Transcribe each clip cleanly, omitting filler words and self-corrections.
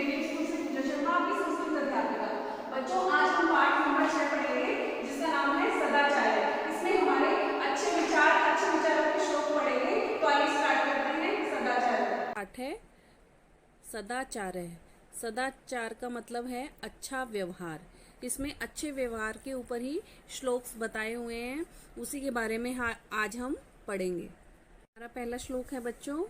मेरे स्कूल से पूजा शर्मा आपकी संस्कृत अध्यापिका। बच्चों, आज हम पाठ नंबर 6 पढ़ेंगे जिसका नाम है सदाचार्य। इसमें हमारे अच्छे विचारों के श्लोक पढ़ेंगे। तो आइए स्टार्ट करते हैं। सदाचार्य पाठ है सदाचार्य। सदाचार का मतलब है अच्छा व्यवहार। इसमें अच्छे व्यवहार के ऊपर ही श्लोक्स बताए हुए हैं, उसी के बारे में आज हम पढ़ेंगे। हमारा पहला श्लोक है बच्चों,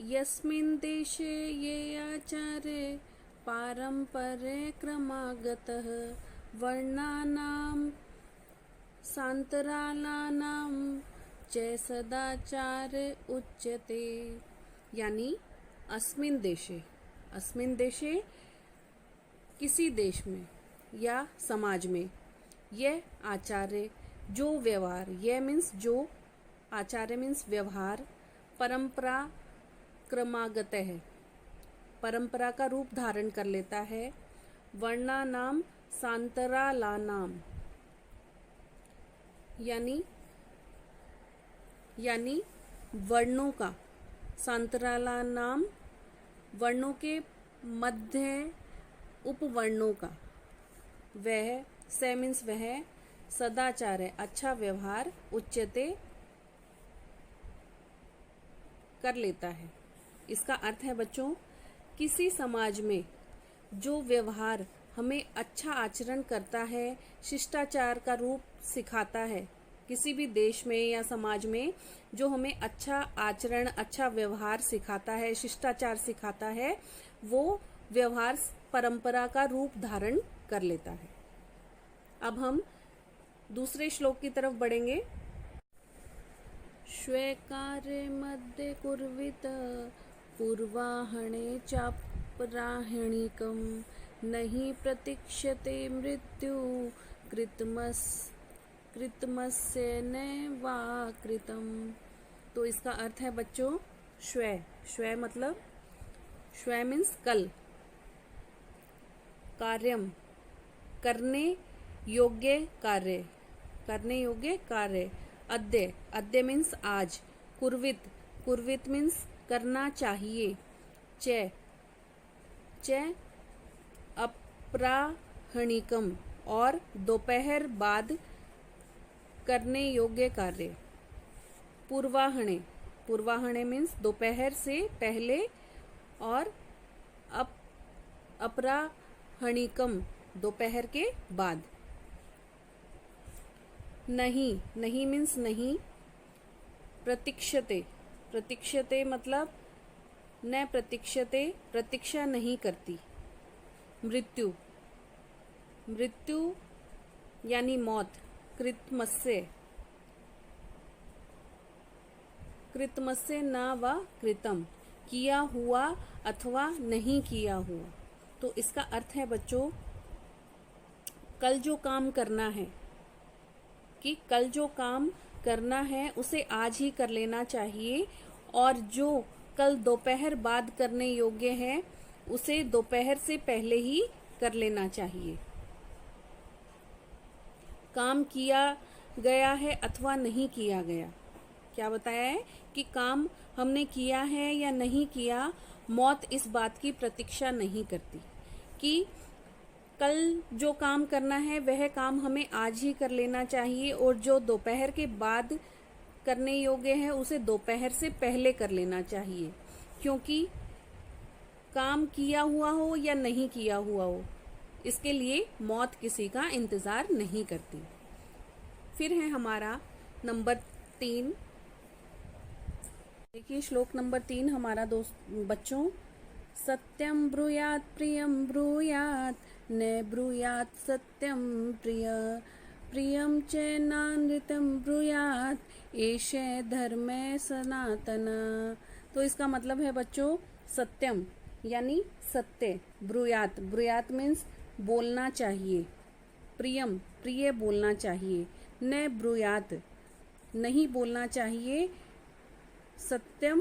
यस्मिन् देशे ये आचार्य पारंपरे क्रमागतः वर्णानां सांतरालानां च सदाचार उच्यते। यानी अस्मिन् देशे किसी देश में या समाज में यह आचार्य जो व्यवहार, यह मीन्स जो, आचार्य मीन्स व्यवहार, परंपरा क्रमागत है, परंपरा का रूप धारण कर लेता है। वर्णानाम सांतरालानाम यानी वर्णों का, सांतरालानाम वर्णों के मध्य उपवर्णों का, वह से मीन्स वह, सदाचार है अच्छा व्यवहार, उच्यते कर लेता है। इसका अर्थ है बच्चों, किसी समाज में जो व्यवहार हमें अच्छा आचरण करता है, शिष्टाचार का रूप सिखाता है, किसी भी देश में या समाज में जो हमें अच्छा आचरण, अच्छा व्यवहार सिखाता है, शिष्टाचार सिखाता है, वो व्यवहार परंपरा का रूप धारण कर लेता है। अब हम दूसरे श्लोक की तरफ बढ़ेंगे। श्वेकारे मध्ये कुर्वित पूर्वाहणे चापराहणिकं नहि प्रतीक्ष्यते मृत्यु कृतमस्य नैवा कृतम्। तो इसका अर्थ है बच्चों, श्वे मतलब, श्वे मीन्स कल, कार्यम करने योग्य कार्य, अद्य मीन्स आज, कुर्वित मीन्स करना चाहिए, च अपराह्निकम और दोपहर बाद करने योग्य कार्य, पूर्वाह्ने मीन्स दोपहर से पहले, और अपराह्निकम दोपहर के बाद। नहीं मीन्स नहीं, प्रतीक्षते मतलब न प्रतीक्षते, प्रतीक्षा नहीं करती, मृत्यु यानी मौत, कृतमस्य न व कृतम, किया हुआ अथवा नहीं किया हुआ। तो इसका अर्थ है बच्चों, कल जो काम करना है, कि कल जो काम करना है उसे आज ही कर लेना चाहिए, और जो कल दोपहर बाद करने योग्य है उसे दोपहर से पहले ही कर लेना चाहिए। काम किया गया है अथवा नहीं किया गया, क्या बताया है कि काम हमने किया है या नहीं किया, मौत इस बात की प्रतीक्षा नहीं करती कि कल जो काम करना है वह काम हमें आज ही कर लेना चाहिए, और जो दोपहर के बाद करने योग्य है उसे दोपहर से पहले कर लेना चाहिए, क्योंकि काम किया हुआ हो या नहीं किया हुआ हो, इसके लिए मौत किसी का इंतजार नहीं करती। फिर है हमारा नंबर 3। देखिए श्लोक नंबर 3 हमारा बच्चों, सत्यम ब्रूयात प्रियम ब्रूयात न ब्रूयात सत्यम प्रियम च नानृतम ब्रूयात एषे धर्मे सनातन। तो इसका मतलब है बच्चों, सत्यम यानी सत्य, ब्रूयात मीन्स बोलना चाहिए, प्रिय बोलना चाहिए, न ब्रूयात नहीं बोलना चाहिए, सत्यम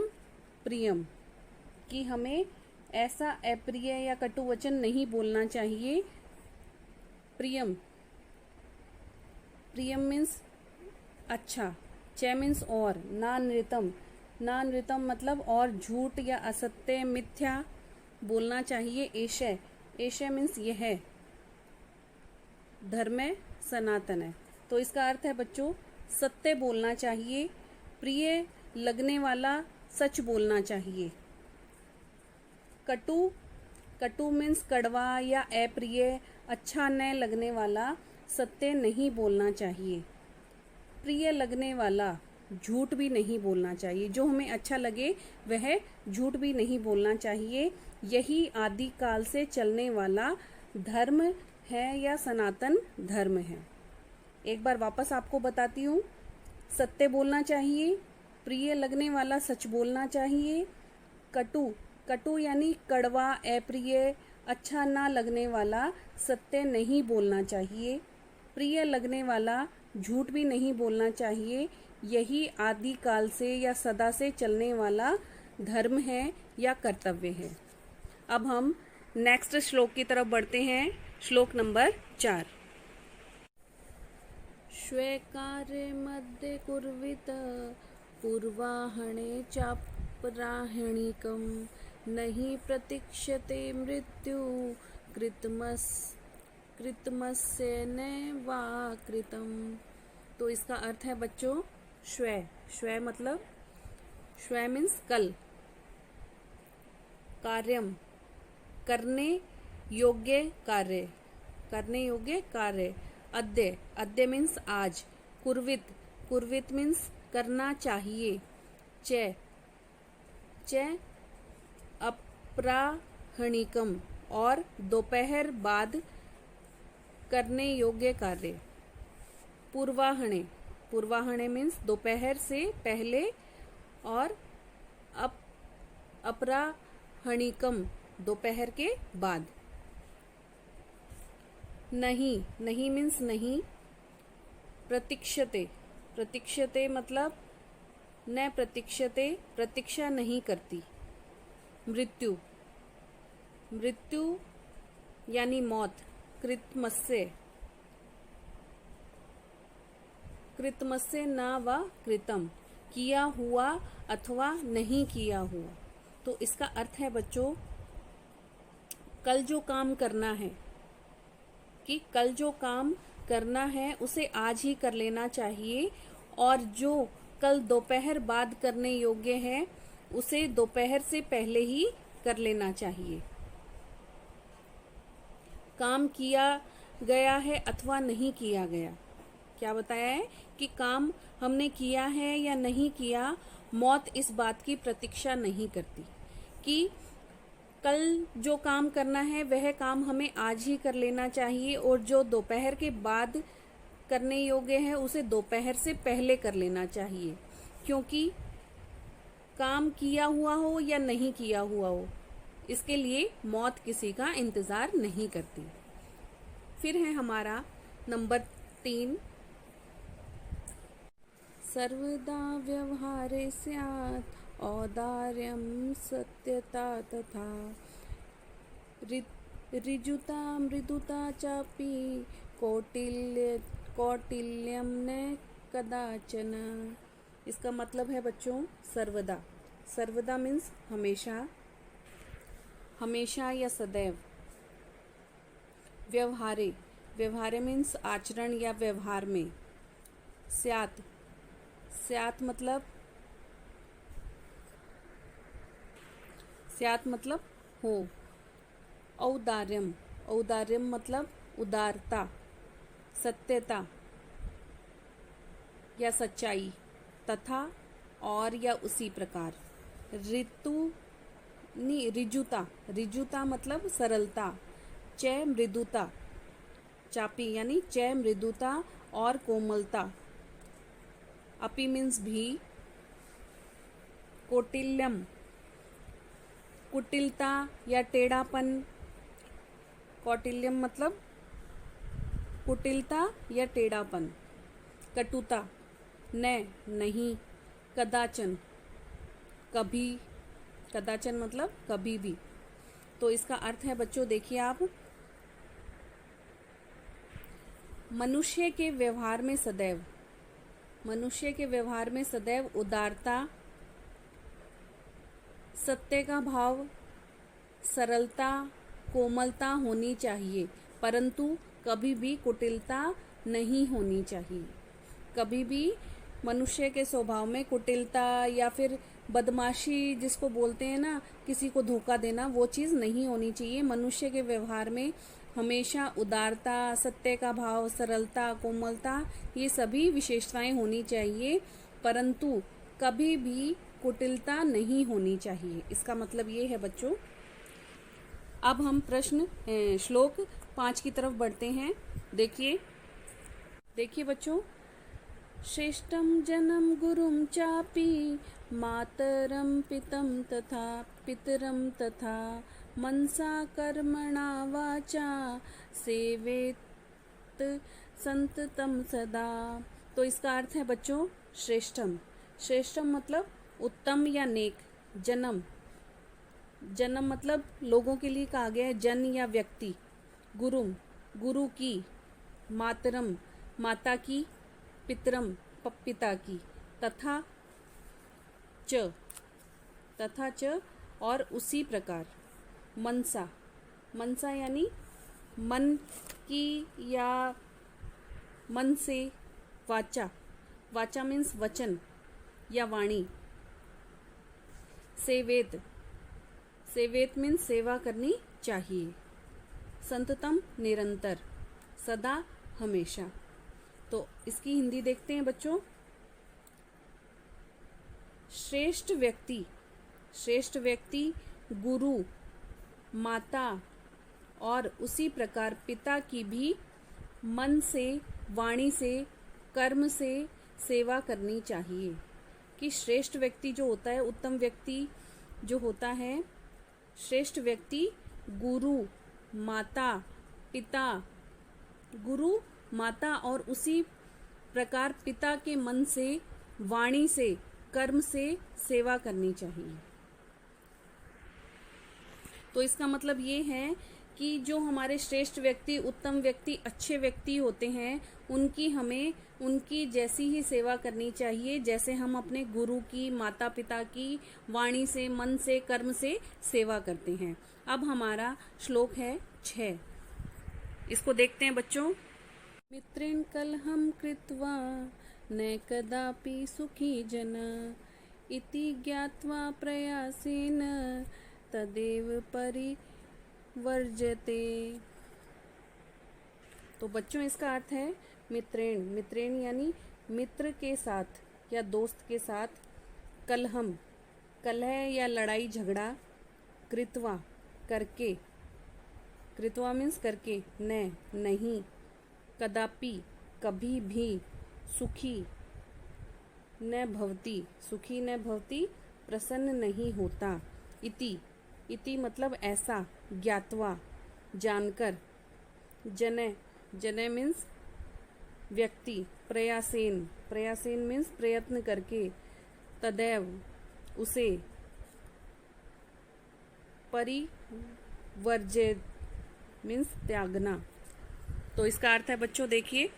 प्रियम कि हमें ऐसा अप्रिय या कटु वचन नहीं बोलना चाहिए। प्रियम मीन्स अच्छा, च मीन्स और, नानृतम मतलब और झूठ या असत्य, मिथ्या बोलना चाहिए एषः। एषः मीन्स यह धर्म है, सनातन है। तो इसका अर्थ है बच्चों, सत्य बोलना चाहिए, प्रिय लगने वाला सच बोलना चाहिए। कटु, कटु मीन्स कड़वा या अप्रिय, अच्छा न लगने वाला सत्य नहीं बोलना चाहिए। प्रिय लगने वाला झूठ भी नहीं बोलना चाहिए, जो हमें अच्छा लगे वह झूठ भी नहीं बोलना चाहिए। यही आदि काल से चलने वाला धर्म है या सनातन धर्म है। एक बार वापस आपको बताती हूँ। सत्य बोलना चाहिए, प्रिय लगने वाला सच बोलना चाहिए। कटु, कटु यानी कड़वा, अप्रिय, अच्छा ना लगने वाला सत्य नहीं बोलना चाहिए। प्रिय लगने वाला झूठ भी नहीं बोलना चाहिए। यही आदि काल से या सदा से चलने वाला धर्म है या कर्तव्य है। अब हम नेक्स्ट श्लोक की तरफ बढ़ते हैं। श्लोक नंबर 4। श्वेकारे मध्ये कुर्वित पूर्वाहणे चापराहणिकं नहि प्रतीक्ष्यते मृत्यु कृतमस्य न वा कृतम्। तो इसका अर्थ है बच्चों, श्वे, श्वे मतलब, श्वे मीन्स कल, कार्यम करने योग्य कार्य, करने योग्य कार्य। अद्य, अद्य मीन्स आज। कुर्वित, कुर्वित मीन्स करना चाहिए। च, च अपराह्निकम और दोपहर बाद करने योग्य कार्य। पूर्वाह्ने, पूर्वाह्ने मीन्स दोपहर से पहले, और अपराह्निकम दोपहर के बाद। नहीं, नहीं मीन्स नहीं। प्रतीक्षते, प्रतीक्षते मतलब न प्रतीक्षते, प्रतीक्षा नहीं करती। मृत्यु, मृत्यु यानी मौत। कृतमस्य, कृतमस्य न व कृतम, किया हुआ अथवा नहीं किया हुआ। तो इसका अर्थ है बच्चों, कल जो काम करना है, कि कल जो काम करना है उसे आज ही कर लेना चाहिए, और जो कल दोपहर बाद करने योग्य है उसे दोपहर से पहले ही कर लेना चाहिए। काम किया गया है अथवा नहीं किया गया। क्या बताया है कि काम हमने किया है या नहीं किया, मौत इस बात की प्रतीक्षा नहीं करती कि कल जो काम करना है वह काम हमें आज ही कर लेना चाहिए, और जो दोपहर के बाद करने योग्य है उसे दोपहर से पहले कर लेना चाहिए, क्योंकि काम किया हुआ हो या नहीं किया हुआ हो, इसके लिए मौत किसी का इंतजार नहीं करती। फिर है हमारा नंबर 3। सर्वदा व्यवहारे स्यात् औदार्यं सत्यता तथा ऋजुता मृदुता चापि कौटिल्यम न कदाचन। इसका मतलब है बच्चों, सर्वदा, सर्वदा मीन्स हमेशा, हमेशा या सदैव। व्यवहारे, व्यवहारे मीन्स आचरण या व्यवहार में। स्यात्, स्यात् मतलब, स्यात् मतलब हो। औदार्यम, औदार्यम मतलब उदारता, सत्यता या सच्चाई। तथा और या उसी प्रकार। ऋजुता, ऋजुता मतलब सरलता। च मृदुता, चापी यानी च मृदुता और कोमलता। अपि मीन्स भी। कौटिल्यम, कुटिलता या टेढ़ापन। कौटिल्यम मतलब कुटिलता या टेढ़ापन। कटुता, न नहीं। कदाचन, कभी। कदाचन मतलब कभी भी। तो इसका अर्थ है बच्चों, देखिए आप, मनुष्य के व्यवहार में सदैव, मनुष्य के व्यवहार में सदैव उदारता, सत्य का भाव, सरलता, कोमलता होनी चाहिए, परंतु कभी भी कुटिलता नहीं होनी चाहिए। कभी भी मनुष्य के स्वभाव में कुटिलता या फिर बदमाशी जिसको बोलते हैं ना, किसी को धोखा देना, वो चीज़ नहीं होनी चाहिए। मनुष्य के व्यवहार में हमेशा उदारता, सत्य का भाव, सरलता, कोमलता, ये सभी विशेषताएं होनी चाहिए, परंतु कभी भी कुटिलता नहीं होनी चाहिए। इसका मतलब ये है बच्चों। अब हम प्रश्न श्लोक 5 की तरफ बढ़ते हैं। देखिए बच्चों, श्रेष्ठम जनम गुरुम चापि मातरम पितरम तथा मनसा कर्मणा वाचा सेवेत संततम सदा। तो इसका अर्थ है बच्चों श्रेष्ठम। श्रेष्ठम मतलब उत्तम या नेक। जन्म मतलब लोगों के लिए कहा गया है, जन या व्यक्ति। गुरुम गुरु की, मातरम माता की, पितरम पिता की, तथा च और उसी प्रकार, मनसा यानी मन की या मन से, वाचा मीन्स वचन या वाणी, सेवेत मीन्स सेवा करनी चाहिए, संततम निरंतर, सदा हमेशा। तो इसकी हिंदी देखते हैं बच्चों। श्रेष्ठ व्यक्ति गुरु, माता और उसी प्रकार पिता की भी मन से, वाणी से, कर्म से सेवा करनी चाहिए। कि श्रेष्ठ व्यक्ति जो होता है, उत्तम व्यक्ति जो होता है, श्रेष्ठ व्यक्ति गुरु, माता, पिता, गुरु, माता और उसी प्रकार पिता के मन से, वाणी से, कर्म से सेवा करनी चाहिए। तो इसका मतलब ये है कि जो हमारे श्रेष्ठ व्यक्ति, उत्तम व्यक्ति, अच्छे व्यक्ति होते हैं, उनकी हमें उनकी जैसी ही सेवा करनी चाहिए जैसे हम अपने गुरु की, माता पिता की वाणी से, मन से, कर्म से सेवा करते हैं। अब हमारा श्लोक है 6। इसको देखते हैं बच्चों। मित्रेण कलहम कृत्वा न कदापि सुखी जन इति ज्ञात्वा प्रयासेन तदेव परिवर्जते। तो बच्चों इसका अर्थ है मित्रेण यानी मित्र के साथ या दोस्त के साथ, कलह या लड़ाई झगड़ा, कृत्वा करके, कृत्वा मीन्स करके, नहीं, कदापि कभी भी, सुखी न भवती प्रसन्न नहीं होता, इति मतलब ऐसा, ज्ञात्वा जानकर, जने मीन्स व्यक्ति, प्रयासेन मीन्स प्रयत्न करके, तदैव उसे, परिवर्जित मीन्स त्यागना। तो इसका अर्थ है बच्चों देखिए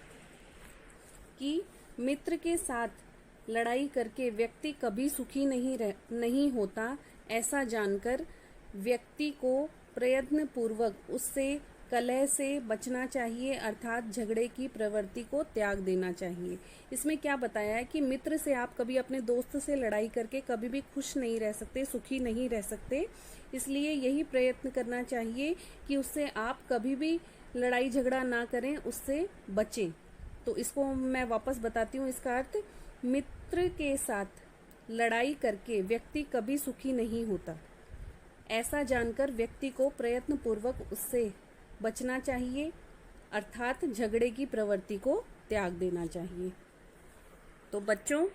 कि मित्र के साथ लड़ाई करके व्यक्ति कभी सुखी नहीं होता, ऐसा जानकर व्यक्ति को प्रयत्न पूर्वक उससे, कलह से बचना चाहिए, अर्थात झगड़े की प्रवृत्ति को त्याग देना चाहिए। इसमें क्या बताया है कि मित्र से आप कभी अपने दोस्त से लड़ाई करके कभी भी खुश नहीं रह सकते, सुखी नहीं रह सकते, इसलिए यही प्रयत्न करना चाहिए कि उससे आप कभी भी लड़ाई झगड़ा ना करें, उससे बचें। तो इसको मैं वापस बताती हूँ। इसका अर्थ, मित्र के साथ लड़ाई करके व्यक्ति कभी सुखी नहीं होता, ऐसा जानकर व्यक्ति को प्रयत्न पूर्वक उससे बचना चाहिए, अर्थात झगड़े की प्रवृत्ति को त्याग देना चाहिए। तो बच्चों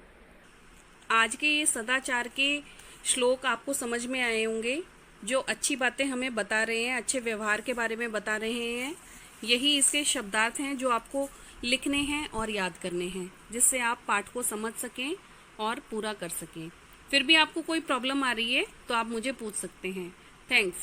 आज के ये सदाचार के श्लोक आपको समझ में आए होंगे, जो अच्छी बातें हमें बता रहे हैं, अच्छे व्यवहार के बारे में बता रहे हैं। यही इसके शब्दार्थ हैं जो आपको लिखने हैं और याद करने हैं, जिससे आप पाठ को समझ सकें और पूरा कर सकें। फिर भी आपको कोई प्रॉब्लम आ रही है तो आप मुझे पूछ सकते हैं। थैंक्स।